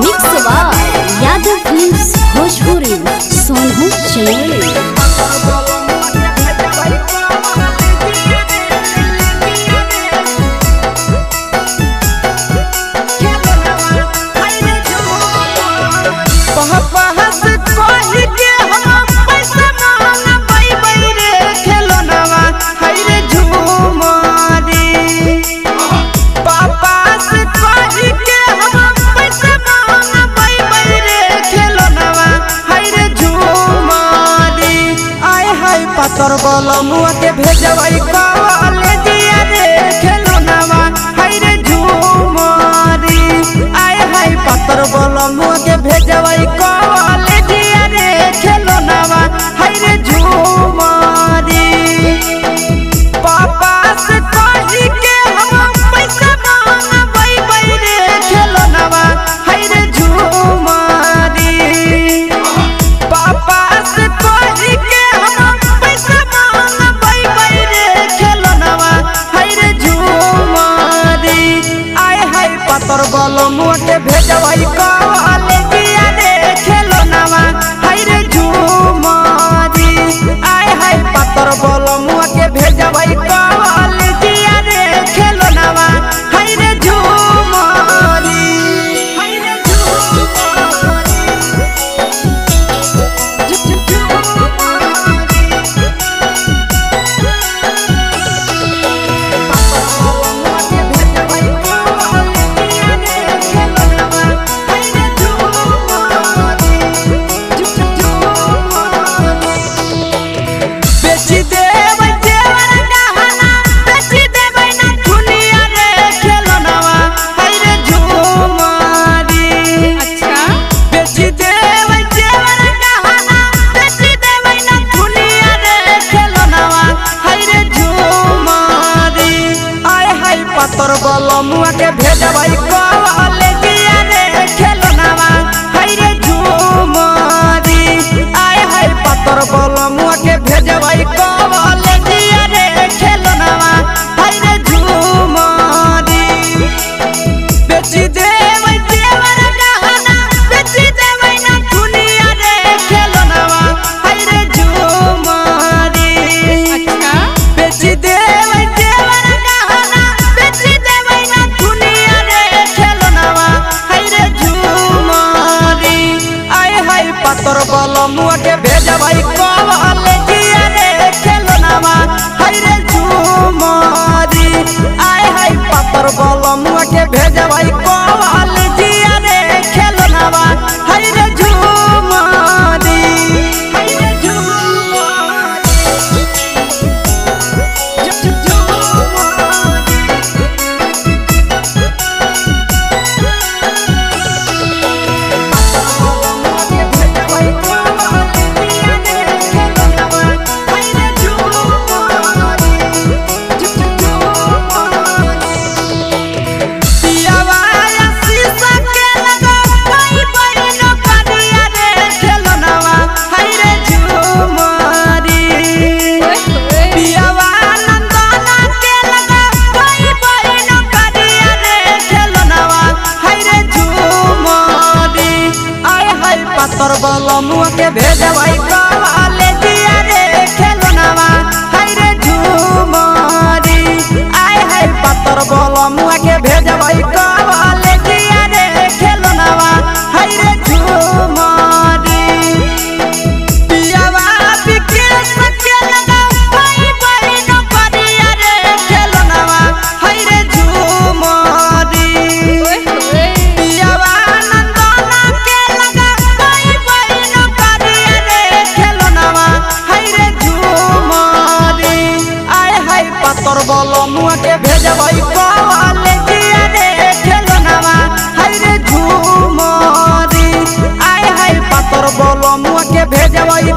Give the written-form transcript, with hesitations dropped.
Mix by Yadav films Bhojpuri Sonu channel. पातर बलमुआ के भेजवाई कॉलेजिया रे खेलनवा हाय रे झूमरी आय हाय पातर बलमुआ के भेजवाई कॉलेजिया रे खेलनवा हाय रे झूमरी पापा से कही के हम पैसा मांगबै रे खेलनवा हाय रे झूमरी पापा से कही के पातर बलमुआ के भेजवाई कॉलेजिया रे खेलनवा हाय रे झूमरी आय हाय पातर बलमुआ के भेजवाई कॉलेजिया रे खेलनवा हाय रे झूमरी हाय रे पातर बलमुआ के भेजवाई कॉलेजिया रे खेलनवा हाय रे झूमरी आय हाय पातर बलमुआ के भेजवाई कॉलेजिया रे खेलनवा हाय रे झूमरी बेची देबै देवर गहना बेची देबै ना दुनिया रे खेलनवा हाय रे झूमरी अच्छा बेची देबै देवर गहना पातर बलमुआ के भेजवाई कॉलेजिया रे खेलनवा हाय रे झूमरी आय हाय पातर बलमुआ के भेजवाई कॉलेजिया रे खेलनवा हाय रे झूमरी हाय रे पातर बलमुआ के भेजवाई कॉलेजिया रे खेलनवा हाय रे झूमरी आय हाय पातर बलमुआ के भेजवाई कॉलेजिया रे खेलनवा हाय रे झूमरी पियावा विकेश के लगा भाई बहिन करिया रे खेलनवा हाय रे झूमरी पियावा नंदना के लगा पातर बलमुआ के भेजवाई कॉलेजिया रे खेलनवा हाय रे झूमरी आय हाय पातर बलमुआ के भेजवाई।